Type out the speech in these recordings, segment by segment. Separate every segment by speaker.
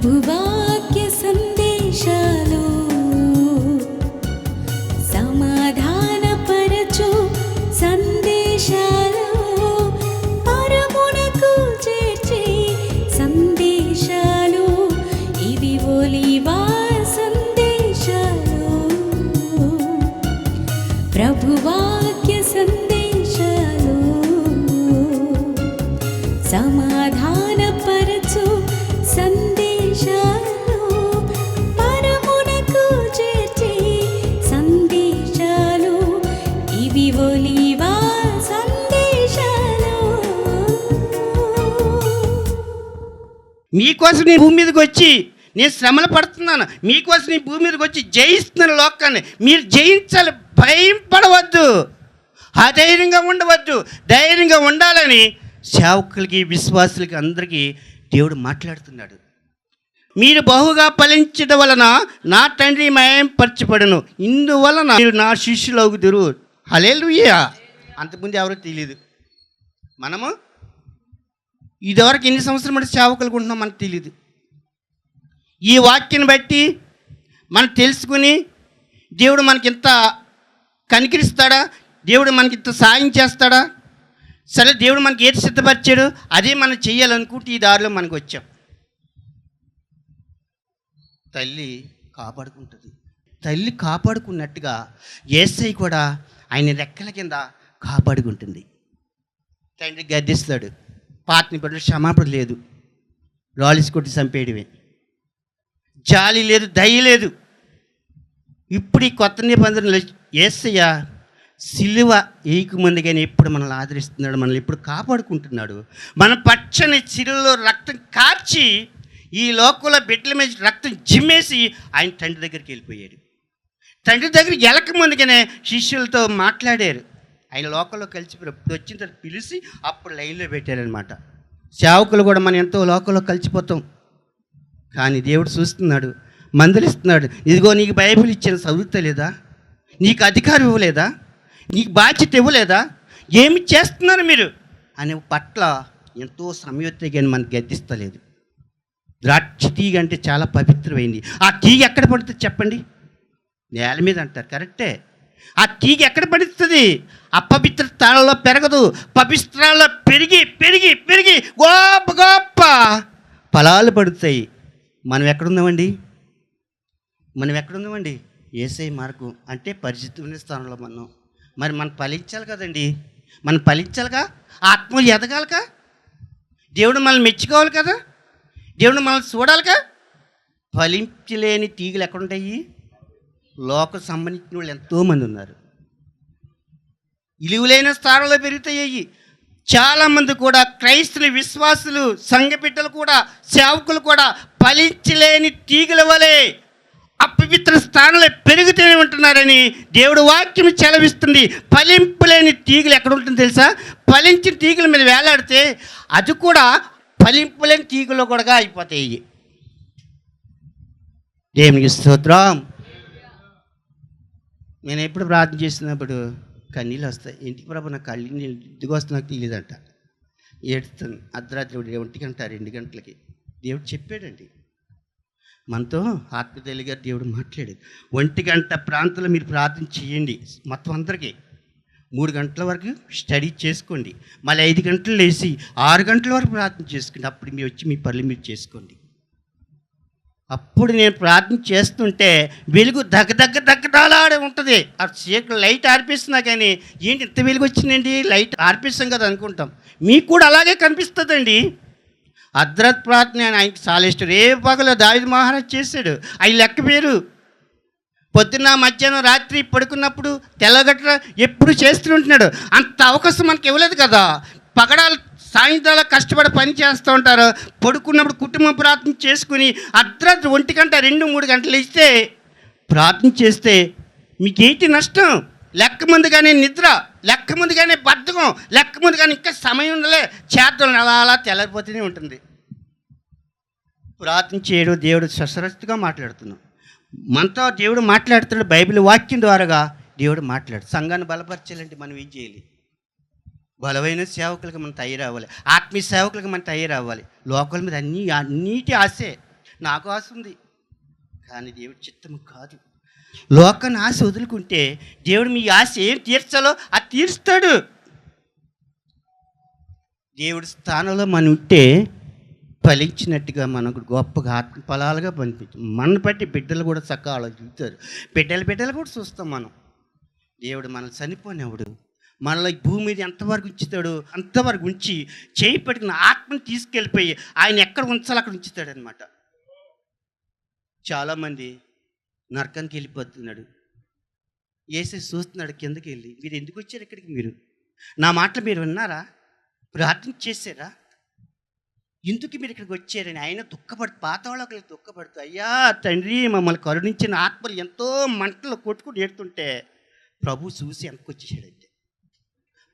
Speaker 1: ప్రభువాక్య సందేశాలు సమాధానపరచు సందేశాలు పరమునకు చేర్చే సందేశాలు ఇవి ఒలీవా సందేశాలు. ప్రభువాక్య సందేశాలు సమాధానపరచు సందేశాలు పరమునకు చేర్చే సందేశాలు ఇవి ఒలీవా సందేశాలు.
Speaker 2: మీకోసం నేను భూమి మీదకి వచ్చి నేను శ్రమలు పడుతున్నాను, మీకోసం నేను భూమి మీదకి వచ్చి జయిస్తున్నాను లోకాన్ని. మీరు జయించాలి, భయం పడవద్దు, అధైర్యంగా ఉండవద్దు, ధైర్యంగా ఉండాలని సేవకులకి విశ్వాసులకి అందరికీ దేవుడు మాట్లాడుతున్నాడు. మీరు బహుగా ఫలించడం వలన నా తండ్రి మహిమపరచబడును, ఇందువలన మీరు నా శిష్యులగుదురు. హల్లెలూయా. అంతకుముందు ఎవరో తెలియదు. మనము ఇదివరకు ఎన్ని సంవత్సరం బట్టి సేవకులకు ఉంటున్నాం మనకు తెలియదు. ఈ వాక్యాన్ని బట్టి మనం తెలుసుకుని దేవుడు మనకింత కనికరిస్తాడా, దేవుడు మనకింత సాయం చేస్తాడా, సరే దేవుడు మనకి ఏది సిద్ధపరిచాడు అదే మనం చెయ్యాలనుకుంటే ఈ దారిలో మనకు వచ్చాం. తల్లి కాపాడుకుంటుంది. తల్లి కాపాడుకున్నట్టుగా యేసయ్య కూడా ఆయన రెక్కల కింద కాపాడుకుంటుంది. తండ్రి గద్దిస్తాడు, పాతని పట్ల క్షమాపణ లేదు, రాలిసి కొట్టి చంపేయడమే, జాలి లేదు, దయ లేదు. ఇప్పుడు ఈ కొత్త నిబంధనలు యేసయ్య సిలువ వేయకముందుగానే ఎప్పుడు మనల్ని ఆదరిస్తున్నాడు, మనల్ని ఎప్పుడు కాపాడుకుంటున్నాడు. మన పచ్చని సిలువలో రక్తం కార్చి ఈ లోకంలో బిడ్డల మీద రక్తం జిమ్మేసి ఆయన తండ్రి దగ్గరికి వెళ్ళిపోయాడు. తండ్రి దగ్గరికి వెళ్ళక ముందుగానే శిష్యులతో మాట్లాడారు. ఆయన లోకంలో కలిసిపోయారు. ఇప్పుడు వచ్చిన తర్వాత పిలిచి అప్పుడు లైన్లో పెట్టారనమాట. సేవకులు కూడా మనం ఎంతో లోకంలో కలిసిపోతాం, కానీ దేవుడు చూస్తున్నాడు, మందలిస్తున్నాడు. ఇదిగో నీకు బైబిల్ ఇచ్చిన చదువుతలేదా, నీకు అధికారం ఇవ్వలేదా, నీకు బాధ్యత ఇవ్వలేదా, ఏమి చేస్తున్నారు మీరు అనే పట్ల ఎంతో సమయోత్తగాని మనకు గద్దిస్తలేదు. ద్రాక్ష తీగ అంటే చాలా పవిత్రమైంది. ఆ తీగ ఎక్కడ పడుతుంది చెప్పండి? నేల మీద అంటారు, కరెక్టే. ఆ తీగ ఎక్కడ పడుతుంది? అపవిత్ర స్థానంలో పెరగదు, పవిత్రాల్లో పెరిగి పెరిగి పెరిగి గొప్ప గొప్ప ఫలాలు పడుతాయి. మనం ఎక్కడున్నామండి? యేసయ్య మార్గం అంటే పరిశుద్ధమైన స్థానంలో మరి మనం ఫలించాలి కదండి. మనం ఫలించాలిగా, ఆత్మ ఎదగాలిగా, దేవుడు మనల్ని మెచ్చుకోవాలి కదా, దేవుడు మనల్ని చూడాలిగా. ఫలించలేని తీగలు ఎక్కడుంటాయి? లోక సంబంధించిన వాళ్ళు ఎంతోమంది ఉన్నారు. ఇలువలైన స్థానంలో పెరుగుతాయి. చాలామంది కూడా క్రైస్తవ విశ్వాసులు, సంఘ బిడ్డలు కూడా, సేవకులు కూడా ఫలించలేని తీగల వలె అపవిత్ర స్థానంలో పెరుగుతూనే ఉంటున్నారని దేవుడు వాక్యం చెలవిస్తుంది. ఫలింపులేని తీగలు ఎక్కడ ఉంటుంది తెలుసా? ఫలించిన తీగల మీద వేలాడితే అది కూడా ఫలింపులేని తీగలో కూడా అయిపోతాయి. దేవునికి స్తోత్రం. నేను ఎప్పుడు ప్రార్థన చేసినప్పుడు కన్నీళ్ళు వస్తాయి. ఇంటికి ప్రభు నాకు కళ్ళు ఎందుకు వస్తే నాకు తెలియదంట, ఏడుస్తాను. అర్ధరాత్రి 1 గంట 2 గంటలకి దేవుడు చెప్పాడండి మనతో. ఆత్మదేవి గారు దేవుడు మాట్లాడేది 1 గంట ప్రాంతంలో మీరు ప్రార్థన చేయండి. మొత్తం అందరికీ 3 గంటల వరకు స్టడీ చేసుకోండి, మళ్ళీ 5 గంటలు లేచి 6 గంటల వరకు ప్రార్థన చేసుకోండి. అప్పుడు మీరు వచ్చి మీ పనులు మీరు చేసుకోండి. అప్పుడు నేను ప్రార్థన చేస్తుంటే వెలుగు దగ్గలాడే ఉంటుంది. ఆ చీకటి లైట్ ఆర్పిస్తున్నా కానీ ఏంటి ఇంత వెలుగు వచ్చిందండి, లైట్ ఆర్పిస్తాం కదా అనుకుంటాం. మీకు కూడా అలాగే కనిపిస్తుందండి. అర్ధరాత్రి ప్రార్థన ఆయనకి చాలా ఇష్టం. ఏ పగల దావీదు మహారాజు చేశాడు, అవి లెక్క పేరు. పొద్దున్న మధ్యాహ్నం రాత్రి పడుకున్నప్పుడు తెల్లగట్ల ఎప్పుడు చేస్తుంటున్నాడు. అంత అవకాశం మనకి ఇవ్వలేదు కదా. పగడాలు సాయంత్రాలు కష్టపడి పని చేస్తూ ఉంటారు. పడుకున్నప్పుడు కుటుంబం ప్రార్థన చేసుకుని అర్ధరాత్రి 1 గంట 2-3 గంటలు ఇస్తే ప్రార్థన చేస్తే మీకేంటి నష్టం? లెక్క ముందుగానే నిద్ర, లెక్క ముందుగానే బద్ధకం, లెక్క ముందుగానే ఇంకా సమయం ఉండలే, చేద్దాం అలా తెల్లరిపోతూనే ఉంటుంది. ప్రార్థన చేయడం దేవుడు సశరస్తుగా మాట్లాడుతున్నాం. మనతో దేవుడు మాట్లాడుతున్నాడు. బైబిల్ వాక్యం ద్వారాగా దేవుడు మాట్లాడు. సంఘాన్ని బలపరచాలంటే మనం ఏం చేయాలి? బలమైన సేవకులకు మనం తయారవ్వాలి, ఆత్మీయ సేవకులకు మనం తయారవ్వాలి. లోకల మీద అన్నిటి ఆశే. నాకు ఆశ ఉంది, కానీ దేవుడి చిత్తము కాదు. లోకాన్ని ఆశ వదులుకుంటే దేవుడు మీ ఆశ ఏం తీర్చాలో అది తీరుస్తాడు. దేవుడి స్థానంలో మనం ఉంటే ఫలించినట్టుగా మనకు గొప్పగా ఆత్మ ఫలాలుగా పంపించు. మన బట్టి బిడ్డలు కూడా చక్కగా ఆలోచిస్తారు. బిడ్డలు కూడా చూస్తాం మనం. దేవుడు మనల్ని చనిపోయినప్పుడు మనలో ఈ భూమి మీద ఎంతవరకు ఉంచుతాడు అంతవరకు ఉంచి చేయి పట్టుకున్న ఆత్మను తీసుకెళ్ళిపోయి ఆయన ఎక్కడ ఉంచాలో అక్కడ ఉంచుతాడు అనమాట. చాలామంది నరకానికి వెళ్ళిపోతున్నాడు. యేసు చూస్తున్నాడు కిందకి వెళ్ళి, మీరు ఎందుకు వచ్చారు ఇక్కడికి? మీరు నా మాటలు మీరు విన్నారా? ప్రార్థన చేశారా? ఎందుకు మీరు ఇక్కడికి వచ్చారని ఆయన పాతాళలోకి దుఃఖపడుతూ, అయ్యా తండ్రి మమ్మల్ని కరుణించిన ఆత్మలు ఎంతో మంటలు కొట్టుకుని ఏడుతుంటే ప్రభు చూసి వెనక్కి వచ్చేసాడంటే,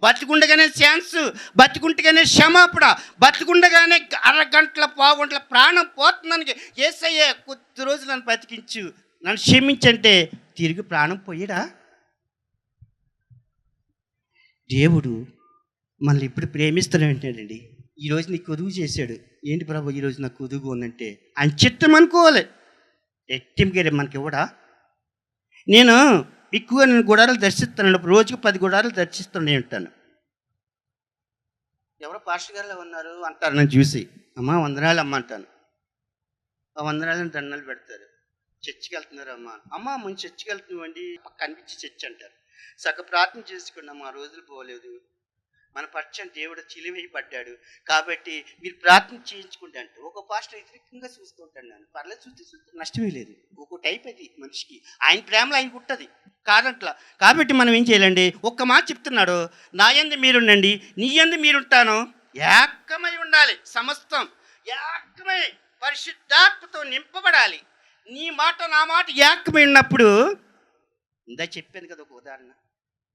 Speaker 2: బతికుండగానే ఛాన్స్, బతికుంటగానే క్షమాపణ, బతికుండగానే అరగంటల పావుగంటల ప్రాణం పోతుందానికి యేసయ్య కొద్ది రోజులు నన్ను బతికించు, నన్ను క్షమించంటే తిరిగి ప్రాణం పోయాడా? దేవుడు మనల్ని ఇప్పుడు ప్రేమిస్తానంటాడండి. ఈరోజు నీకు కొదువు చేశాడు. ఏంటి ప్రభు ఈరోజు నాకు కొదువు ఉందంటే ఆయన చిత్తం అనుకోవాలి. ఎట్టింగే మనకి ఇవ్వడా? నేను గుడారాలు దర్శిస్తాను, రోజుకు 10 గుడారాలు దర్శిస్తూనే ఉంటాను. ఎవరో పాస్టర్ గారులో ఉన్నారు అంటారు, నన్ను చూసి అమ్మ వందనాలు అమ్మ అంటాను. ఆ వందనాలను దండాలు పెడతారు. చర్చికి వెళ్తున్నారు అమ్మ మంచి చర్చికి వెళ్తున్నామండి, కనిపించి చర్చి అంటారు. సగ ప్రార్థన చేసుకున్నాం, ఆ రోజులు పోలేదు, మన పక్షం దేవుడు చిలివేయబడ్డాడు కాబట్టి మీరు ప్రార్థన చేయించుకుంటే అంటే ఒక పాస్టర్ వ్యతిరేకంగా చూస్తూ ఉంటాను. నేను పర్లేదు చూస్తే నష్టమే లేదు. ఒక టైప్ అది మనిషికి, ఆయన ప్రేమలో ఆయనకు ఉంటుంది కాదంట్లా. కాబట్టి మనం ఏం చేయాలండి? ఒక్క మాట చెప్తున్నాడు, నా యందు మీరుండండి, నీ యందు మీరుంటాను, ఏకమై ఉండాలి. సమస్తం ఏకమై పరిశుద్ధాత్మతో నింపబడాలి. నీ మాట నా మాట ఏకమై ఉన్నప్పుడు, ఇందా చెప్పాను కదా ఒక ఉదాహరణ,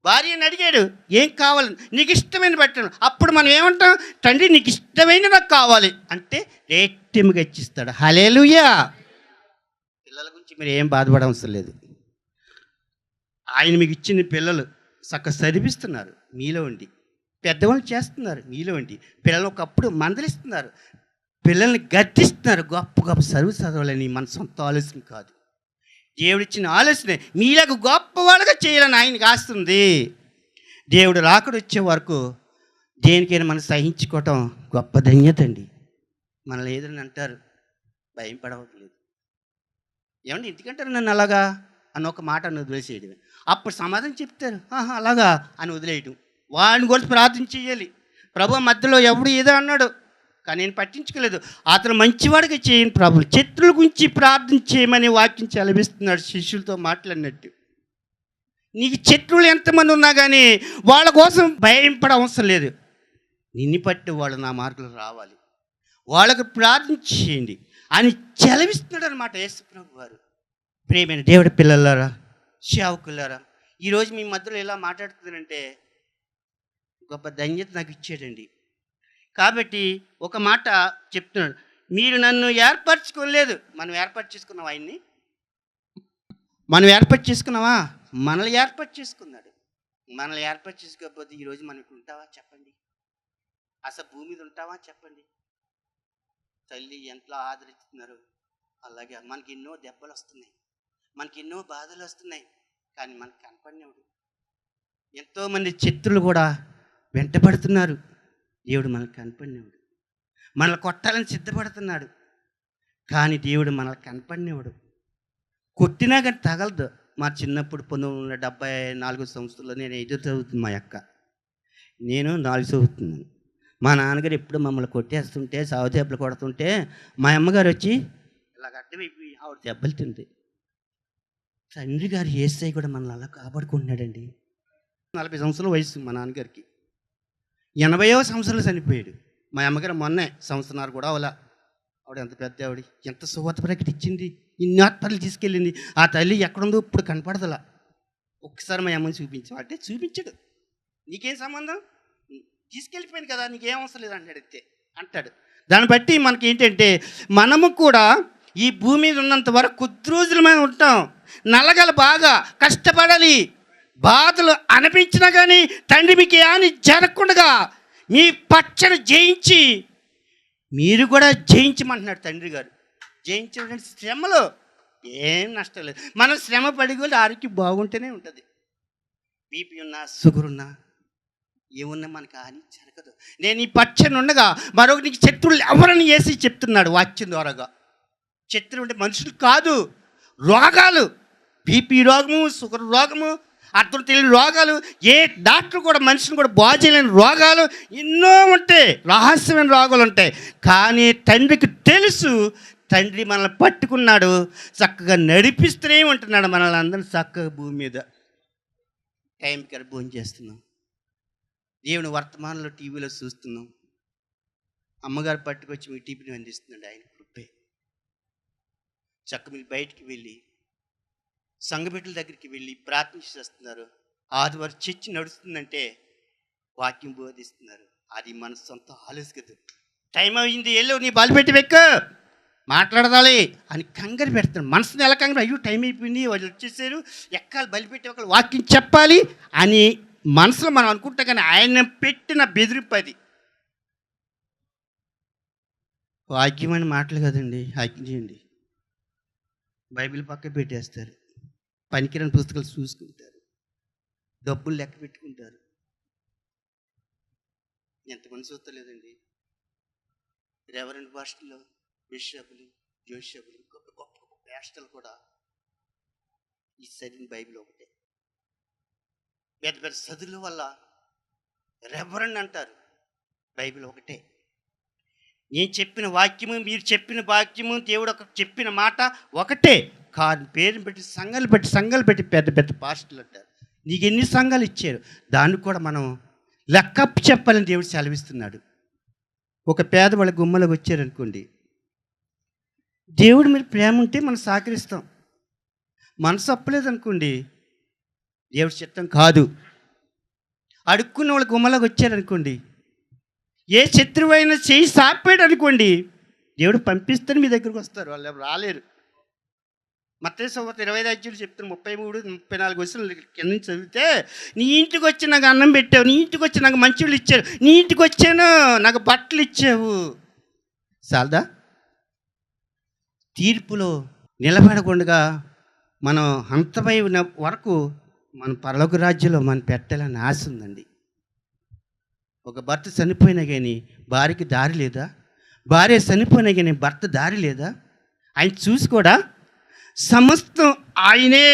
Speaker 2: భార్యని అడిగాడు ఏం కావాలి, నీకు ఇష్టమైన పెట్టాను. అప్పుడు మనం ఏమంటాం? తండ్రి నీకు ఇష్టమైన నాకు కావాలి అంటే రేటింగ్గా ఇచ్చిస్తాడు. హల్లెలూయా. పిల్లల గురించి మీరు ఏం బాధపడవసరం లేదు. ఆయన మీకు ఇచ్చిన పిల్లలు చక్కగా చదివిస్తున్నారు మీలో ఉండి, పెద్దవాళ్ళు చేస్తున్నారు మీలో ఉండి, పిల్లలు ఒకప్పుడు మందలిస్తున్నారు, పిల్లల్ని గద్దిస్తున్నారు. గొప్ప గొప్ప చదవాలని మన సొంత ఆలోచన కాదు, దేవుడిచ్చిన ఆలోచన మీలాగా గొప్పవాళ్ళుగా చేయాలని ఆయనకి ఆస్తుంది. దేవుడు రాకడ వచ్చే వరకు దేనికైనా మనం సహించుకోవటం గొప్ప ధన్యత అండి. మనల్ని ఏదైనా అంటారు, భయం పడవట్లేదు. ఏమంటే ఎందుకంటారు నన్ను అలాగా అని ఒక మాట అని వదిలేసేయడమే. అప్పుడు సమాధానం చెప్తారు, అలాగా అని వదిలేయడం. వాడిని గురించి ప్రార్థన చేయాలి. ప్రభు మధ్యలో ఎవడు ఏదో అన్నాడు కానీ నేను పట్టించుకోలేదు, అతను మంచివాడిగా చేయని ప్రభు, శత్రువుల గురించి ప్రార్థన చేయమని వాక్యం చదివిస్తున్నాడు శిష్యులతో మాట్లాడినట్టు. నీకు శత్రువులు ఎంతమంది ఉన్నా కానీ వాళ్ళ కోసం భయపడ అవసరం లేదు. నిన్ను పట్టి వాళ్ళు నా మార్గంలో రావాలి, వాళ్ళకు ప్రార్థన చేయండి అని చదివిస్తున్నాడు అనమాట యేసు ప్రభు వారు. ప్రియమైన దేవుడి పిల్లలారా, సేవకులారా, ఈరోజు మీ మధ్యలో ఎలా మాట్లాడుతున్నారంటే గొప్ప ధన్యత నాకు ఇచ్చాడండి. కాబట్టి ఒక మాట చెప్తున్నాడు, మీరు నన్ను ఏర్పరచుకోలేదు. మనం ఏర్పాటు చేసుకున్నావా? ఆయన్ని మనం ఏర్పాటు చేసుకున్నావా? మనల్ని ఏర్పాటు చేసుకున్నాడు. మనల్ని ఏర్పాటు చేసుకోకపోతే ఈరోజు మనం ఇక్కడ ఉంటావా చెప్పండి? అసలు భూమి మీద ఉంటావా చెప్పండి? తల్లి ఎంతలో ఆదరిస్తున్నారు, అలాగే మనకి ఎన్నో దెబ్బలు వస్తున్నాయి, మనకి ఎన్నో బాధలు వస్తున్నాయి, కానీ మనకు కనపడినవాడు. ఎంతోమంది శత్రులు కూడా వెంటపడుతున్నారు, దేవుడు మనకు కనపడినవాడు. మనల్ని కొట్టాలని సిద్ధపడుతున్నాడు, కానీ దేవుడు మనల్ని కనపడినవాడు. కొట్టినా కానీ తగలదు. మా చిన్నప్పుడు 1974 సంవత్సరంలో నేను 5వ చదువుతుంది మా అక్క, నేను 4 చదువుతున్నాను. మా నాన్నగారు ఎప్పుడు మమ్మల్ని కొట్టేస్తుంటే, సాగు దెబ్బలు కొడుతుంటే మా అమ్మగారు వచ్చి ఇలాగ అడ్డమైపోయి ఆవిడ దెబ్బలు తింది. తండ్రి గారు యేసయ్య కూడా మనల్ని అలా కాపాడుకుంటున్నాడండి. 40 సంవత్సరాల వయసు మా నాన్నగారికి, 80వ సంవత్సరంలో చనిపోయాడు. మా అమ్మగారు మొన్నే సంవత్సరాలు కూడా అలా. ఆవిడ ఎంత పెద్ద ఆవిడ, ఎంత సువార్త ప్రకటించింది, ఇన్ని ఆత్మలు తీసుకెళ్ళింది. ఆ తల్లి ఎక్కడుందో ఇప్పుడు కనపడదలా. ఒక్కసారి మా అమ్మని చూపించాం అంటే చూపించాడు. నీకేం సంబంధం, తీసుకెళ్ళిపోయింది కదా, నీకేం అవసరం లేదు అంటాడు. దాన్ని బట్టి మనకి ఏంటంటే మనము కూడా ఈ భూమి మీద ఉన్నంత వరకు కొద్ది రోజుల మీద ఉంటాం. నల్లగల బాగా కష్టపడాలి, బాధలు అనిపించినా కానీ తండ్రి మీకు ఏమని జరగకుండా మీ పచ్చని జయించి మీరు కూడా జయించమంటున్నాడు తండ్రి గారు. జయించడం శ్రమలు ఏం నష్టం లేదు. మనం శ్రమ పడి కూడా ఆరోగ్యం బాగుంటేనే ఉంటుంది. బీపీ ఉన్నా షుగర్ ఉన్నా ఏమున్నా మనకు హాని జరగదు. నేను ఈ పచ్చని ఉండగా మరొక నీకు శత్రువులు ఎవరని వేసి చెప్తున్నాడు వాక్యం ద్వారాగా. శత్రువు అంటే మనుషులు కాదు, రోగాలు, బీపీ రోగము, షుగర్ రోగము, అర్థం తెలియని రోగాలు, ఏ డాక్టర్ కూడా మనిషిని కూడా బాగు చేయలేని రోగాలు ఎన్నో ఉంటాయి, రహస్యమైన రోగాలు ఉంటాయి. కానీ తండ్రికి తెలుసు, తండ్రి మనల్ని పట్టుకున్నాడు, చక్కగా నడిపిస్తూనే ఉంటున్నాడు మనల్ని అందరినీ చక్కగా భూమి మీద. టైంకి భోజనం చేస్తున్నాం, దేవుని వర్తమానంలో టీవీలో చూస్తున్నాం, అమ్మగారు పట్టుకొచ్చి మీ టీవీని అందిస్తున్నాడు. ఆయన కృపే. చక్క మీరు బయటికి వెళ్ళి సంఘబిడ్డల దగ్గరికి వెళ్ళి ప్రార్థన చేస్తున్నారు. ఆదివారం చర్చి నడుస్తుందంటే వాక్యం బోధిస్తున్నారు. అది మన సొంత ఆలోచన. టైం అయింది, వెళ్ళు నీ బలిపెట్టి వెక్కు మాట్లాడదాలి అని కంగారు పెడతాను. మనసుని ఎలా కంగారు, అయ్యో టైం అయిపోయింది, వాళ్ళు వచ్చేసారు, ఎక్కాలి బలిపెట్టి ఒకళ్ళు వాక్యం చెప్పాలి అని మనసులో మనం అనుకుంటాం. కానీ ఆయన పెట్టిన బెదిరింపు అది. వాక్యం అని మాటలు కదండి, వాక్యం చేయండి. బైబిల్ పక్క పెట్టేస్తారు, పనికిరాని పుస్తకాలు చూసుకుంటారు, డబ్బులు లెక్క పెట్టుకుంటారు. ఎంతమంది చూస్తలేదండి. రెవరెండ్ భాషలో బిషపులు, జోషపులు, గొప్ప గొప్ప గొప్ప వేష్టలు కూడా ఈ సరైన బైబిల్ ఒకటే. పెద్ద పెద్ద చదువుల వల్ల రెవరెండ్ అంటారు, బైబిల్ ఒకటే. నేను చెప్పిన వాక్యము, మీరు చెప్పిన వాక్యము, దేవుడు ఒక చెప్పిన మాట ఒకటే. కాదు పేరుని పెట్టి సంఘాలు పెట్టి పెద్ద పెద్ద పాస్టర్లు అంటారు. నీకు ఎన్ని సంఘాలు ఇచ్చారు, దాన్ని కూడా మనం లెక్కప్పు చెప్పాలని దేవుడు సెలవిస్తున్నాడు. ఒక పేదవాళ్ళ గుమ్మలోకి వచ్చారనుకోండి, దేవుడు మీరు ప్రేమ ఉంటే మనం సహకరిస్తాం. మనసు అప్పలేదనుకోండి, దేవుడి చిత్తం కాదు. అడుక్కున్న వాళ్ళ గుమ్మలోకి వచ్చారనుకోండి, ఏ శత్రువైనా చేయి సాపాడు అనుకోండి, దేవుడు పంపిస్తేనే మీ దగ్గరకు వస్తారు, వాళ్ళు ఎవరు రాలేరు. మత్తయి సువార్త 25 చెప్తాను, 33-34 వచనాలు కింద నుంచి చదివితే, నీ ఇంటికి వచ్చి నాకు అన్నం పెట్టావు, నీ ఇంటికి వచ్చి నాకు మంచిళ్ళు ఇచ్చారు, నీ ఇంటికి వచ్చాను నాకు బట్టలు ఇచ్చావు, చాలదా? తీర్పులో నిలబడకుండా మనం అంతమై ఉన్న వరకు మన పరలోక రాజ్యంలో మనం పెట్టాలని ఆశ ఉందండి. ఒక భర్త చనిపోయినా కానీ భార్యకి దారి లేదా? భార్య చనిపోయినా కానీ భర్త దారి లేదా? ఆయన చూసుకోడా? సమస్తం ఆయనే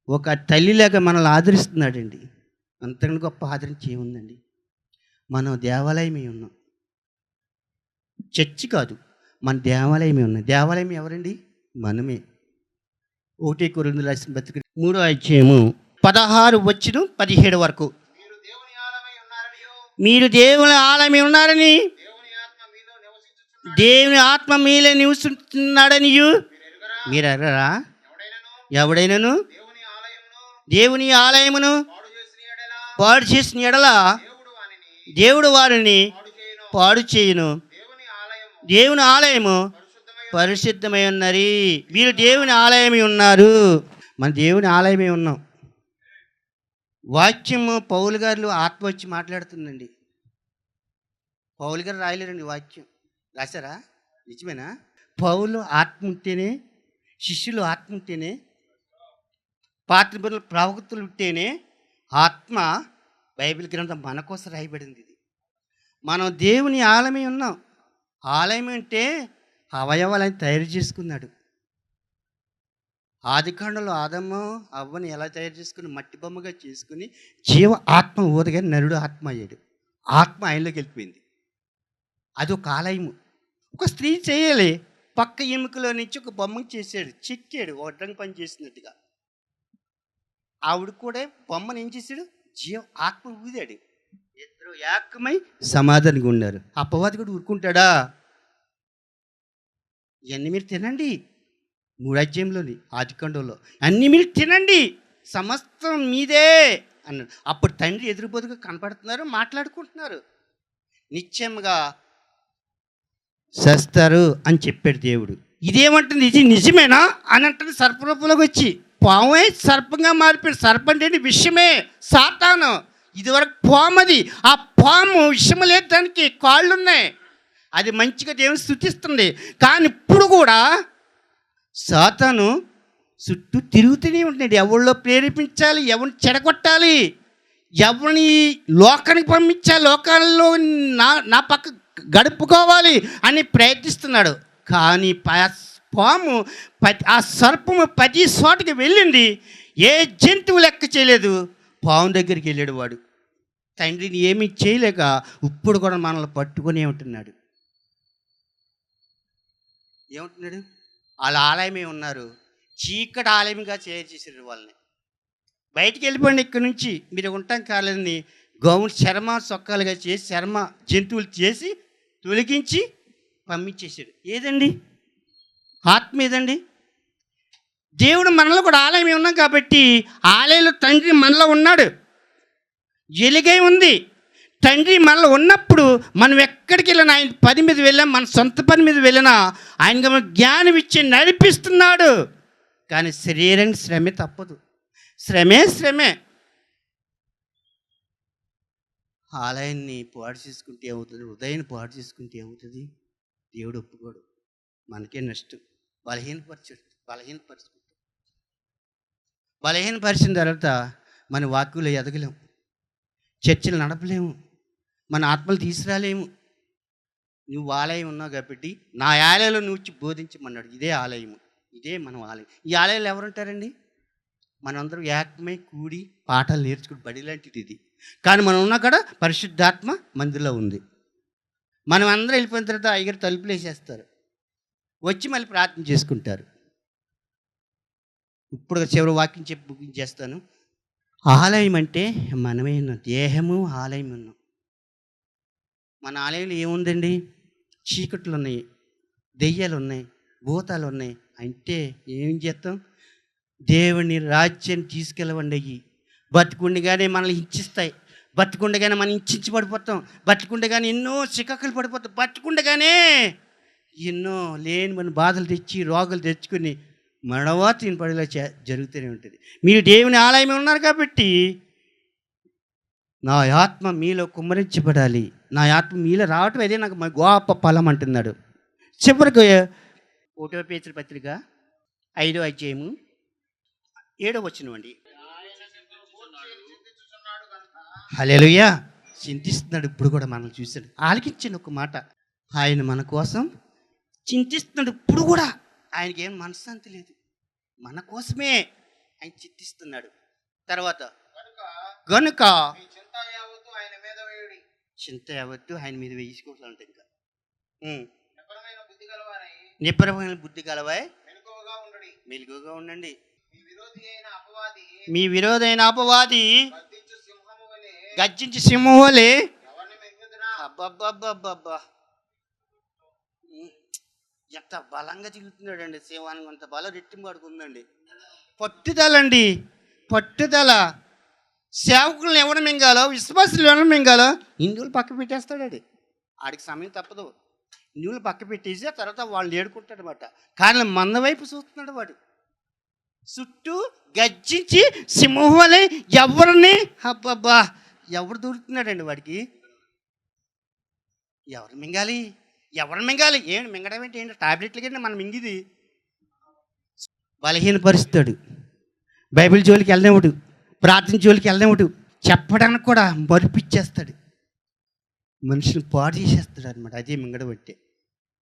Speaker 2: ఒక తల్లిలాగా మనల్ని ఆదరిస్తున్నాడండి. అంతకన్నా గొప్ప ఆదరించి ఏముందండి? మనం దేవాలయమే ఉన్నాం, చర్చి కాదు, మన దేవాలయమే ఉన్నాం. దేవాలయం ఎవరండి? మనమే. 1 కొరింథీయులకు రాసిన పత్రిక 3:16-17 వరకు, మీరు దేవుని ఆలయమై ఉన్నారని, దేవుని ఆత్మ మీలో నివసిస్తున్నాడని మీరు ఎరగరా? ఎవడైనాను దేవుని ఆలయమును పాడు చేసిన ఎడల దేవుడు వారిని పాడు చేయును. దేవుని ఆలయము పరిశుద్ధమై ఉన్నది. మీరు దేవుని ఆలయమై ఉన్నారు. మన దేవుని ఆలయమై ఉన్నాం. వాక్యము పౌలు గారు ఆత్మ వచ్చి మాట్లాడుతుందండి. పౌలు గారు రాయలేరండి వాక్యం, రాశారా? నిజమేనా? పౌలు ఆత్మ ఉంటేనే, శిష్యులు ఆత్మ ఉంటేనే, పాత్రికులు ప్రవక్తలు ఉంటేనే ఆత్మ బైబిల్ గ్రంథం మన కోసం రాయబడింది. ఇది మనం దేవుని ఆలయమై ఉన్నాం. ఆలయం అంటే అవయవాలని తయారు చేసుకున్నాడు. ఆదికాండంలో ఆదము అవ్వని ఎలా తయారు చేసుకుని మట్టి బొమ్మగా చేసుకుని జీవ ఆత్మ ఊదగా నరుడు ఆత్మ అయ్యాడు. ఆత్మ ఆయనలోకి వెళ్ళిపోయింది. అది ఒక ఆలయము. ఒక స్త్రీ చేయాలి, పక్క ఎముకలో నుంచి ఒక బొమ్మను చేశాడు, చెక్కాడు, వడ్రంగి పని చేసినట్టుగా. ఆవిడ కూడా బొమ్మను ఏం చేశాడు? జీవ ఆత్మ ఊదాడు. ఇద్దరు ఏకమై సమాధానంగా ఉన్నారు. అపవాది కూడా ఊరుకుంటాడా? ఇవన్నీ మీరు తినండి, 3 అధ్యాయంలోని ఆదికాండంలో అన్నీ మీరు తినండి, సమస్తం మీదే అన్నాడు. అప్పుడు తండ్రి ఎదురుబోదుగా కనపడుతున్నారు, మాట్లాడుకుంటున్నారు. నిశ్చయంగా చేస్తారు అని చెప్పాడు దేవుడు. ఇదేమంటుంది? ఇది నిజమేనా అని అంటే సర్పరూపంలోకి వచ్చి పామే సర్పంగా మారిపోయాడు. సర్పం అంటే విషయమే, సాతాను. ఇదివరకు పాము, అది ఆ పాము విషయం లేదు, దానికి కాళ్ళు ఉన్నాయి. అది మంచిగా దేవుని స్తుతిస్తుంది. కానీ ఇప్పుడు కూడా సాతాను చుట్టూ తిరుగుతూనే ఉంటున్నాడు. ఎవరిలో ప్రేరేపించాలి, ఎవరిని చెడగొట్టాలి, ఎవరిని లోకానికి పంపించాలి, లోకాల్లో నా పక్క గడుపుకోవాలి అని ప్రయత్నిస్తున్నాడు. కానీ పాము ఆ సర్పము 10 చోటకి వెళ్ళింది, ఏ జంతువు లెక్క చేయలేదు. పాము దగ్గరికి వెళ్ళాడు వాడు. తండ్రిని ఏమీ చేయలేక ఇప్పుడు కూడా మనల్ని పట్టుకునే ఉంటున్నాడు. ఏమంటున్నాడు? వాళ్ళ ఆలయమే ఉన్నారు, చీకటి ఆలయంగా చేసేసారు వాళ్ళని. బయటికి వెళ్ళిపోండి ఇక్కడి నుంచి, మీరు ఉంటాం కాలేదని గౌన్ చర్మ సొక్కాలుగా చేసి చర్మ జంతువులు చేసి తొలగించి పంపించేశాడు. ఏదండి ఆత్మ? ఏదండి? దేవుడు మనలో కూడా ఆలయమే ఉన్నాం కాబట్టి ఆలయంలో తండ్రి మనలో ఉన్నాడు, ఎలుగై ఉంది. తండ్రి మనలో ఉన్నప్పుడు మనం ఎక్కడికి వెళ్ళినా, ఆయన పని మీద వెళ్ళాం, మన సొంత పని మీద వెళ్ళినా ఆయనకి మనం జ్ఞానం ఇచ్చి నడిపిస్తున్నాడు. కానీ శరీరానికి శ్రమే తప్పదు, శ్రమే. ఆలయాన్ని పాడు చేసుకుంటే ఏమవుతుంది? హృదయాన్ని పాడు చేసుకుంటే ఏమవుతుంది? దేవుడు ఒప్పుకోడు, మనకే నష్టం. బలహీనపరిచిన తర్వాత మన వాక్యంలో ఎదగలేము, చర్చలు నడపలేము, మన ఆత్మలు తీసుకురాలేము. నువ్వు ఆలయం ఉన్నావు కాబట్టి నా ఆలయంలో నువ్వు వచ్చి బోధించమన్నాడు. ఇదే ఆలయము, ఇదే మనం ఆలయం. ఈ ఆలయంలో ఎవరుంటారండి? మనందరం ఏకమై కూడి పాఠాలు నేర్చుకుని బడి లాంటిది ఇది. కానీ మనం ఉన్న కాడ పరిశుద్ధాత్మ మందిలో ఉంది. మనం అందరం వెళ్ళిపోయిన తర్వాత అయ్యగారు తలుపులు వేసేస్తారు, వచ్చి మళ్ళీ ప్రార్థన చేసుకుంటారు. ఇప్పుడు చివరి వాక్యం చెప్పి బుకింగ్ చేస్తాను. ఆలయం అంటే మనమే ఉన్నాం, దేహము ఆలయం ఉన్నాం. మన ఆలయంలో ఏముందండి? చీకట్లు ఉన్నాయి, దెయ్యాలు ఉన్నాయి, భూతాలు ఉన్నాయి. అంటే ఏం చేస్తాం? దేవుని రాజ్యాన్ని తీసుకెళ్ళవండి. అయ్యి బతుకుండగానే మనల్ని హింసిస్తాయి, బతుకుండగానే మనం హింసించబడిపోతాం, బతుకుండగానే ఎన్నో చికాకులు పడిపోతాం, బతుకుండగానే ఎన్నో లేని మన బాధలు తెచ్చి రోగాలు తెచ్చుకొని మడవా తినపడేలా జరుగుతూనే ఉంటుంది. మీరు దేవుని ఆలయమే ఉన్నారు కాబట్టి నా ఆత్మ మీలో కుమ్మరించబడాలి, నా ఆత్మ మీలో రావటం అదే నాకు గొప్ప ఫలం అంటున్నాడు. చివరికి 1వ పేతురు పత్రిక 5వ అధ్యాయము 7వ వచనం అండి. హల్లెలూయా. చింతిస్తున్నాడు ఇప్పుడు కూడా మనల్ని చూశాడు. ఆలకించండి ఒక మాట, ఆయన మన కోసం చింతిస్తున్నాడు ఇప్పుడు కూడా. ఆయనకి ఏం మనశ్శాంతి లేదు, మన కోసమే ఆయన చింతిస్తున్నాడు. తర్వాత గనుక చింత యావత్తు ఆయన మీద వేసుకోవాలంటే ఇంకా నిబ్బరమైన బుద్ధి గలవాయ్ మెలుగుగా ఉండండి. మీ విరోధి అయిన అపవాది గర్జించి సింహం వలె అబ్బబ్బబ్బబ్బబ్బా ఎంత బలంగా తిరుగుతున్నాడు అండి. సింహానికి అంత బలం రెట్టింపు పడుకుందండి. పట్టుదలండి, పట్టుదల. సేవకులను ఎవరు మింగాలో, విశ్వాసులు ఎవరు మింగాలో హిందువులు పక్క పెట్టేస్తాడు. ఆడికి సమయం తప్పదు. హిందువులు పక్క పెట్టేసి ఆ తర్వాత వాళ్ళు ఏడుకుంటాడు అన్నమాట. కానీ మన వైపు చూస్తున్నాడు వాడు. చుట్టూ గర్జించి సింహం వలె ఎవరిని అబ్బబ్బా ఎవరు దొరుకుతున్నాడండి వాడికి. ఎవరు మింగాలి, ఎవరు మింగాలి? ఏంటి మింగడం ఏంటి? ఏంటి టాబ్లెట్లకి మనం మింగిది. బలహీనపరుస్తాడు, బైబిల్ జోలికి వెళ్ళనివ్వడు, ప్రార్థన జోలికి వెళ్ళనివ్వడు, చెప్పడానికి కూడా మరిపిచ్చేస్తాడు, మనుషుని పాడు చేసేస్తాడు అనమాట. అదే మింగడం అంటే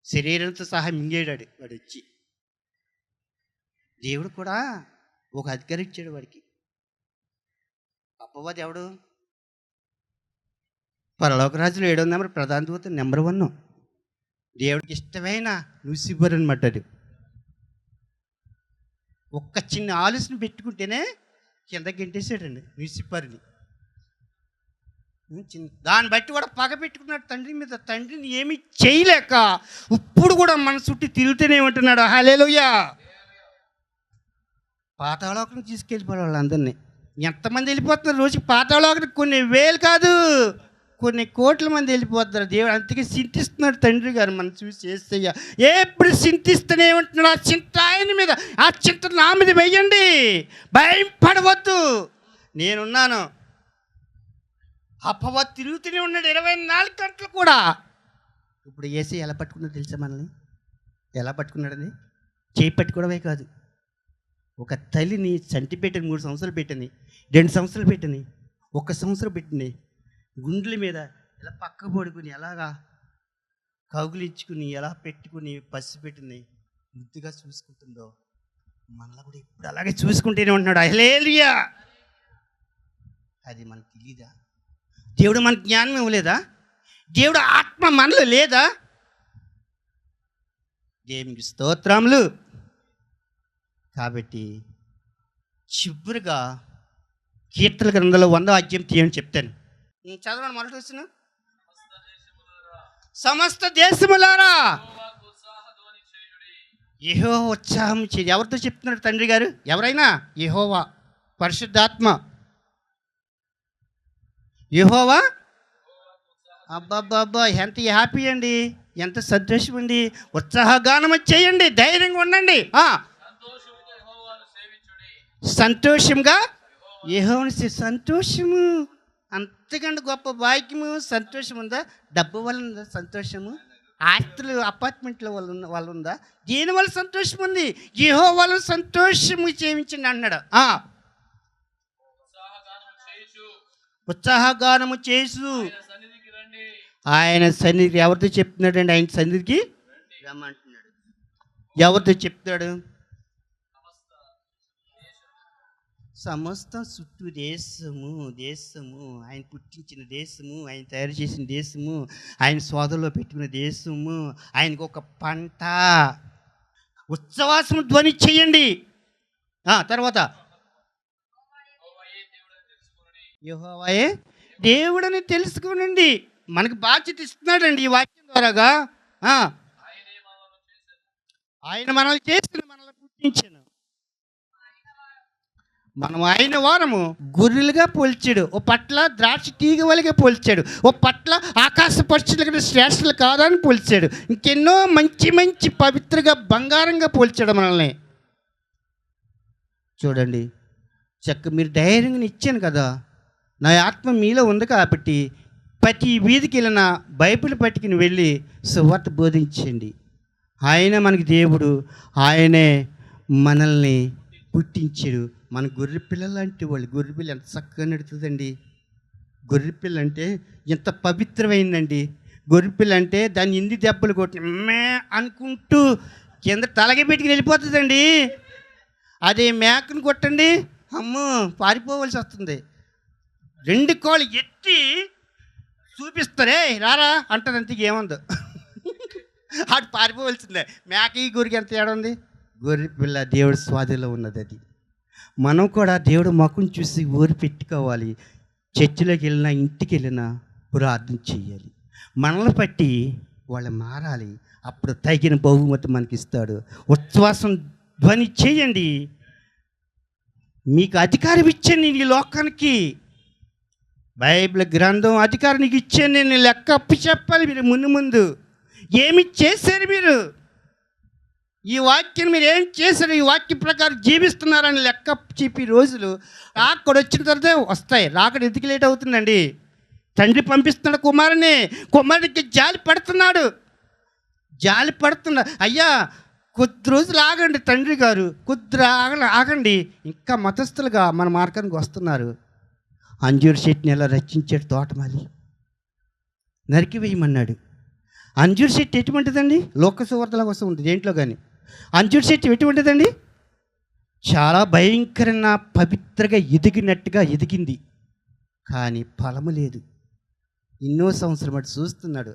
Speaker 2: శరీరంతో సహా మింగేడాడు వాడు వచ్చి. దేవుడు కూడా ఒక అధికారం ఇచ్చాడు వాడికి. అపవాది ఎవడు? పరలోకరాజులు 7వ నెంబర్ ప్రధాన దూత నెంబర్ 1. దేవుడికి ఇష్టమైన లూసిఫర్ అనమాట. అది ఒక్క చిన్న ఆలోచన పెట్టుకుంటేనే కింద గెంటేసాడండి లూసిఫర్ని. దాన్ని బట్టి కూడా పగ పెట్టుకున్నాడు తండ్రి మీద. తండ్రిని ఏమీ చేయలేక ఇప్పుడు కూడా మన చుట్టూ తిరుగుతూనే ఉంటున్నాడు. హల్లెలూయా. పాతాళలోకం తీసుకెళ్ళిపోవాలి వాళ్ళందరినీ. ఎంతమంది వెళ్ళిపోతున్నారు రోజుకి పాతాళలోకం? కొన్ని వేలు కాదు, కొన్ని కోట్ల మంది వెళ్ళిపోతున్నారు. దేవుడు అందుకే చింతిస్తున్నాడు తండ్రి గారు మనం చూసి చేస్తయ్యా. ఎప్పుడు చింతిస్తూనే ఉంటున్నాడు. ఆ చింత ఆయన మీద, ఆ చింత నా మీద వెయ్యండి, భయం పడవద్దు, నేనున్నాను. అపవాది తిరుగుతూనే ఉన్నాడు 24 గంటలు కూడా. ఇప్పుడు ఏసీ ఎలా పట్టుకున్నాడో తెలుసా మనల్ని? ఎలా పట్టుకున్నాడని? చేయి పట్టుకోవడమే కాదు, ఒక తల్లిని చంటి పెట్టని 3 సంవత్సరాలు పెట్టని, 2 సంవత్సరాలు పెట్టని, 1 సంవత్సరం పెట్టింది, గుండెల మీద ఇలా పక్క పడుకుని ఎలాగా కౌగులించుకుని ఎలా పెట్టుకుని పసి పెట్టింది ముద్దుగా చూసుకుంటుందో మనలో కూడా ఇప్పుడు అలాగే చూసుకుంటూనే ఉంటున్నాడు. హల్లెలూయా! అది మనకు తెలీదా? దేవుడు మనకు జ్ఞానం ఇవ్వలేదా? దేవుడు ఆత్మ మనలో లేదా? దేవునికి స్తోత్రములు. కాబట్టి చివరిగా కీర్తన గ్రంథంలో 100వ అధ్యాయం తీయని చెప్తాను. నేను చదవను. మొదటి వచ్చిన సమస్త దేశములారా యెహోవా ఉత్సాహం చేయండి. ఎవరితో చెప్తున్నాడు తండ్రి గారు? ఎవరైనా యెహోవా, పరిశుద్ధాత్మ, యెహోవా. అబ్బాబ్బాబ్బా, ఎంత హ్యాపీ అండి, ఎంత సంతోషం అండి. ఉత్సాహగానం చేయండి, ధైర్యంగా ఉండండి. సంతోషంగా యెహోవాని సంతోషము, అంతకంటే గొప్ప భాగ్యము సంతోషం ఉందా? డబ్బు వల్ల ఉందా సంతోషము? ఆస్తులు అపార్ట్మెంట్లో వాళ్ళు ఉందా? దీనివల్ల సంతోషం ఉంది. యెహోవా వల్ల సంతోషము చేయించండి అన్నాడు. ఉత్సాహగానము చేసు ఆయన సన్నిధికి. ఎవరితో చెప్తున్నాడండి? ఆయన సన్నిధికి రమ్మంటున్నాడు. ఎవరితో చెప్తాడు? సమస్తం చుట్టూ దేశము, ఆయన పుట్టించిన దేశము, ఆయన తయారు చేసిన దేశము, ఆయన సోదరులో పెట్టుకున్న దేశము, ఆయనకు ఒక పంట. ఉత్సవాసం ధ్వని చేయండి. తర్వాత యెహోవాయే దేవుడని తెలుసుకునండి. మనకు బాధ్యత ఇస్తున్నాడండి ఈ వాక్యం ద్వారాగా. ఆయన మనల్ని చేసిన, మనల్ని పుట్టించాను. మనం ఆయన వారము గొర్రెలుగా పోల్చాడు. ఓ పట్ల ద్రాక్ష తీగ వలిగా పోల్చాడు. ఓ పట్ల ఆకాశ పక్షుల కంటే శ్రేష్ఠులు కాదని పోల్చాడు. ఇంకెన్నో మంచి మంచి పవిత్రగా బంగారంగా పోల్చాడు మనల్ని. చూడండి, మీరు ధైర్యంగా ఇచ్చాను కదా, నా ఆత్మ మీలో ఉంది కాబట్టి ప్రతి వీధికి వెళ్ళిన బైబిల్ పట్టుకుని వెళ్ళి సువార్త బోధించండి. ఆయన మనకి దేవుడు, ఆయనే మనల్ని పుట్టించాడు. మన గొర్రె పిల్లలు లాంటి వాళ్ళు. గొర్రె పిల్ల ఎంత చక్కగా నడుతుందండి. గొర్రె పిల్ల అంటే ఎంత పవిత్రమైందండి. గొర్రె పిల్ల అంటే దాన్ని ఎన్ని దెబ్బలు కొట్టి మే అనుకుంటూ కింద తలగి పెట్టుకుని వెళ్ళిపోతుందండి. అదే మేకను కొట్టండి, అమ్మో పారిపోవలసి వస్తుంది. 2 కాళ్ళు ఎత్తి చూపిస్తారే రారా అంటారు, అంతకు ఏముందో అటు పారిపోవలసిందే. మేకకి గొర్రెకి ఎంత తేడా ఉంది? గొర్రె పిల్ల దేవుడి స్వాధీనంలో ఉన్నది. అది మనం కూడా దేవుడు ముఖం చూసి ఊరు పెట్టుకోవాలి. చర్చిలోకి వెళ్ళినా, ఇంటికి వెళ్ళినా ప్రార్థన చేయాలి. మనల్ని బట్టి వాళ్ళు మారాలి. అప్పుడు తగిన బహుమతి మనకి ఇస్తాడు. ఉచ్ఛ్వాసం ధ్వని చేయండి. మీకు అధికారం ఇచ్చాను నేను ఈ లోకానికి. బైబిల్ గ్రంథం అధికారం నీకు ఇచ్చాను నేను. లెక్క అప్పు చెప్పాలి మీరు. ముందు ఏమి చేశారు మీరు? ఈ వాక్యం మీరు ఏం చేశారు? ఈ వాక్యం ప్రకారం జీవిస్తున్నారని లెక్క చెప్పి రోజులు అక్కడ వచ్చిన తర్వాత వస్తాయి. రాకడ ఎందుకు లేట్ అవుతుందండి? తండ్రి పంపిస్తున్నాడు కుమారునికి జాలి పడుతున్నాడు. అయ్యా కొద్ది రోజులు ఆగండి తండ్రి గారు, కొద్ది ఆగండి. ఇంకా మతస్థులుగా మన మార్గానికి వస్తున్నారు. అంజూరు చెట్టుని ఎలా రచించాడు తోటమాలి, నరికివేయమన్నాడు. అంజూరు చెట్టు ఎటువంటిదండి? లోకసువార్తల కోసం ఉంది దేంట్లో కానీ. అంజూరు చెట్టు ఎటువంటిదండి? చాలా భయంకరంగా పవిత్రగా ఎదిగినట్టుగా ఎదిగింది, కానీ ఫలము లేదు. ఎన్నో సంవత్సరం అటు చూస్తున్నాడు.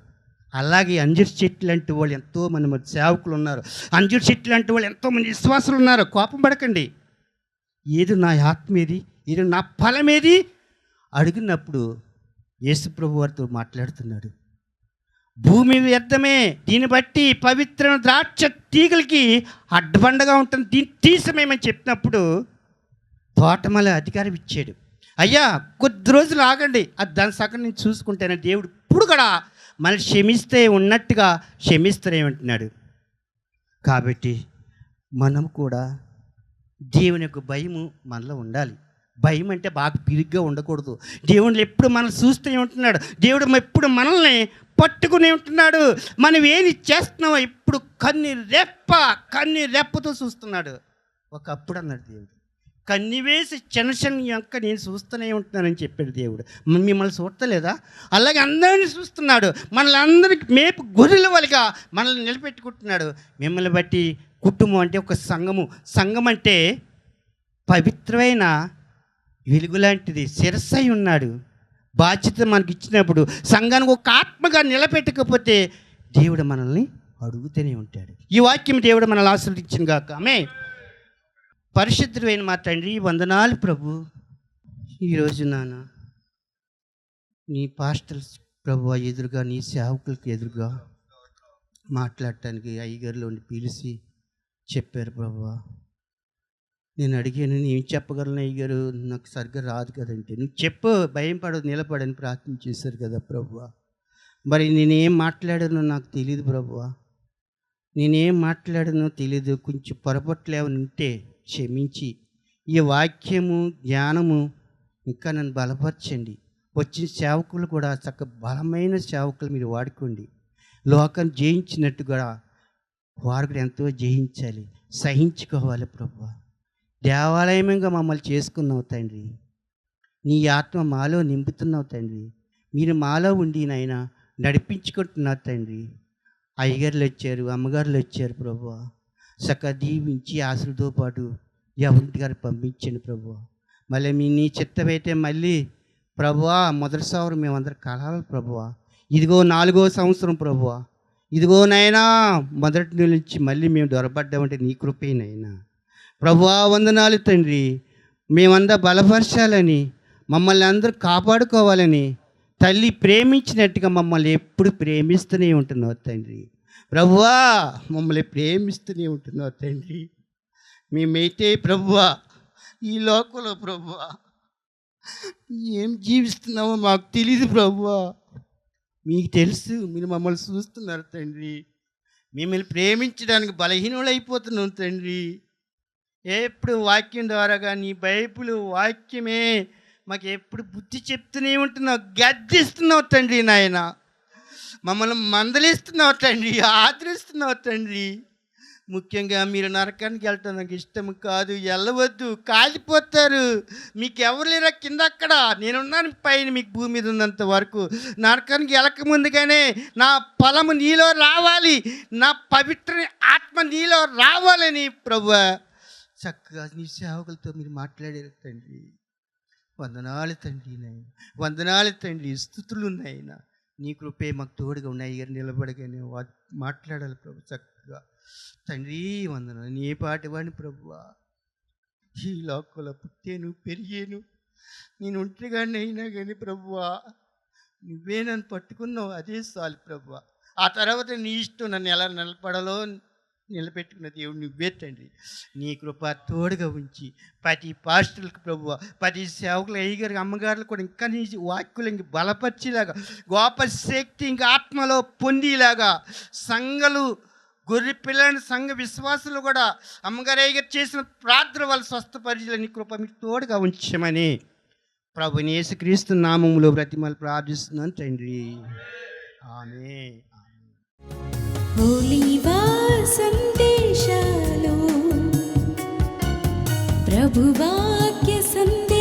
Speaker 2: అలాగే అంజూరు చెట్లు లాంటి వాళ్ళు ఎంతోమంది మరి సేవకులు ఉన్నారు. అంజూరు చెట్లు లాంటి వాళ్ళు ఎంతోమంది విశ్వాసులు ఉన్నారు. కోపం పడకండి. ఏది నా ఆత్మ ఏది, ఏది నా ఫలం ఏది అడిగినప్పుడు యేసుప్రభు వారితో మాట్లాడుతున్నాడు. భూమి వ్యర్థమే, దీన్ని బట్టి పవిత్ర ద్రాక్ష తీగలకి అడ్డబండగా ఉంటుంది, దీన్ని తీసమేమని చెప్పినప్పుడు తోటమాలి అధికారం ఇచ్చాడు. అయ్యా కొద్ది రోజులు ఆగండి, అది దాని సగం నేను చూసుకుంటాను. దేవుడు ఇప్పుడు కూడా మనం క్షమిస్తే ఉన్నట్టుగా క్షమిస్తారేమంటున్నాడు. కాబట్టి మనం కూడా దేవుని యొక్క భయము మనలో ఉండాలి. భయం అంటే బాగా పిరిగ్గా ఉండకూడదు. దేవుడు ఎప్పుడు మనల్ని చూస్తూ ఉంటున్నాడు. దేవుడు ఎప్పుడు మనల్ని పట్టుకుని ఉంటున్నాడు. మనం ఏది చేస్తున్నామో ఇప్పుడు కన్ని రెప్పతో చూస్తున్నాడు. ఒకప్పుడు అన్నాడు దేవుడు, కన్ని వేసి చిన్న యొక్క నేను చూస్తూనే ఉంటున్నానని చెప్పాడు దేవుడు. మిమ్మల్ని చూడలేదా? అలాగే అందరినీ చూస్తున్నాడు. మనల్ని అందరికి మేపు గొర్రెల వలగా మనల్ని నిలబెట్టుకుంటున్నాడు. మిమ్మల్ని బట్టి కుటుంబం అంటే ఒక సంఘం అంటే పవిత్రమైన వెలుగు లాంటిది. శిరస్సై ఉన్నాడు. బాధ్యత మనకి ఇచ్చినప్పుడు సంఘానికి ఒక ఆత్మగా నిలబెట్టకపోతే దేవుడు మనల్ని అడుగుతూనే ఉంటాడు. ఈ వాక్యం దేవుడు మనల్ని ఆశీర్వదించిన గాక. ఆమేన్. పరిశుద్ధుడైన మా తండ్రి, వందనాలు ప్రభు. ఈరోజు నాన్న నీ పాస్టర్స్ ప్రభు ఎదురుగా, నీ సేవకులకి ఎదురుగా మాట్లాడటానికి అయ్యగారిలో పిలిచి చెప్పారు ప్రభు. నేను అడిగాను, నేను చెప్పగలను అయ్యగారు, నాకు సరిగ్గా రాదు కదంటే, నువ్వు చెప్పు, భయం పడదు, నిలబడని ప్రార్థన చేశారు కదా ప్రభు. మరి నేనేం మాట్లాడానో నాకు తెలియదు ప్రభు. నేనేం మాట్లాడానో తెలీదు. కొంచెం పొరపాట్లు ఏమైనా ఉంటే క్షమించి ఈ వాక్యము జ్ఞానము ఇంకా నన్ను బలపరచండి. వచ్చిన సేవకులు కూడా బలమైన సేవకులు మీరు వాడుకోండి. లోకాన్ని జయించినట్టుగా వారు కూడా ఎంతో జయించాలి, సహించుకోవాలి ప్రభు. దేవాలయంగా మమ్మల్ని చేసుకున్నావు తండ్రి. నీ ఆత్మ మాలో నింపుతున్నావు తండ్రి. మీరు మాలో ఉండి నాయన నడిపించుకుంటున్నారు తండ్రి. అయ్యగారులు వచ్చారు, అమ్మగారులు వచ్చారు ప్రభు. దీవించి ఆశలతో పాటు ఎవరింటి గారు పంపించండి ప్రభు. మళ్ళీ నీ చిత్తమైతే మళ్ళీ ప్రభువా మొదటి సంవత్సరం మేమందరం కలాలి ప్రభువా. ఇదిగో 4వ సంవత్సరం ప్రభువా. ఇదిగో నాయనా మొదటి నుంచి మళ్ళీ మేము దొరబడ్డామంటే నీ కృపేనైనా ప్రభువా. వందనాలు తండ్రి. మేమందరూ బలపరచాలని, మమ్మల్ని అందరూ కాపాడుకోవాలని తల్లి ప్రేమించినట్టుగా మమ్మల్ని ఎప్పుడు ప్రేమిస్తూనే ఉంటున్నావు తండ్రి. ప్రభువా మమ్మల్ని ప్రేమిస్తూనే ఉంటున్నావు తండ్రి. మేమైతే ప్రభువా ఈ లోకంలో ప్రభువా ఏం జీవిస్తున్నామో మాకు తెలియదు ప్రభువా. మీకు తెలుసు, మీరు మమ్మల్ని చూస్తున్నారు తండ్రి. మిమ్మల్ని ప్రేమించడానికి బలహీనులైపోతున్నాం తండ్రి. ఎప్పుడు వాక్యం ద్వారాగా నీ బైబిల్ వాక్యమే మాకు ఎప్పుడు బుద్ధి చెప్తూనే ఉంటున్నావు, గద్దిస్తున్నావు తండ్రి. నాయన మమ్మల్ని మందలిస్తున్నావు తండ్రి, ఆదరిస్తున్నావు తండ్రి. ముఖ్యంగా మీరు నరకానికి వెళ్ళటం నాకు ఇష్టం కాదు. వెళ్ళవద్దు, కాలిపోతారు. మీకు ఎవరు లేరా కింద, అక్కడ నేనున్నాను పైన, మీకు భూమి మీద ఉన్నంత వరకు. నరకానికి వెళ్ళక ముందుగానే నా ఫలము నీలో రావాలి, నా పవిత్ర ఆత్మ నీలో రావాలని ప్రభువా చక్కగా నీ సేవకులతో మీరు మాట్లాడారు తండ్రి. వందనాలు తండ్రి నాయన, వందనాలు తండ్రి. స్తుతులు నాయన. నీ కృపే మాకు తోడుగా ఉన్నాయి గారు. నిలబడగానే మాట్లాడాలి ప్రభు చక్కగా తండ్రి. వందనాలు. నీ పాటి వాడిని ప్రభువా. ఈ లోకంలో పుట్టాను, పెరిగాను, నేను ఒంటరిగానే అయినా కానీ ప్రభువా నువ్వే నన్ను పట్టుకున్నావు, అదే చాలు ప్రభువా. ఆ తర్వాత నీ ఇష్టం నన్ను ఎలా నిలబడాలో నిలబెట్టుకున్న దేవుడు నువ్వే తండ్రి. నీ కృప తోడుగా ఉంచి ప్రతి పాస్టర్లకు ప్రభువ, ప్రతి సేవకులు అయ్యగారికి అమ్మగారులు కూడా ఇంకా నీ వాక్యులు ఇంక బలపరిచేలాగా, గొప్ప శక్తి ఇంకా ఆత్మలో పొందేలాగా, సంఘాలు గొర్రె పిల్లని సంఘ విశ్వాసులు కూడా అమ్మగారు అయ్యగారు చేసిన ప్రార్థన వాళ్ళు స్వస్థపరిచేలా నీ కృప మీకు తోడుగా ఉంచమని ప్రభుని యేసుక్రీస్తు నామములో బ్రతిమలు ప్రార్థిస్తున్నాను తండ్రి. ఆమేన్.
Speaker 1: ఒలీవ సందేశాలు ప్రభువాక్య సందేశాలు.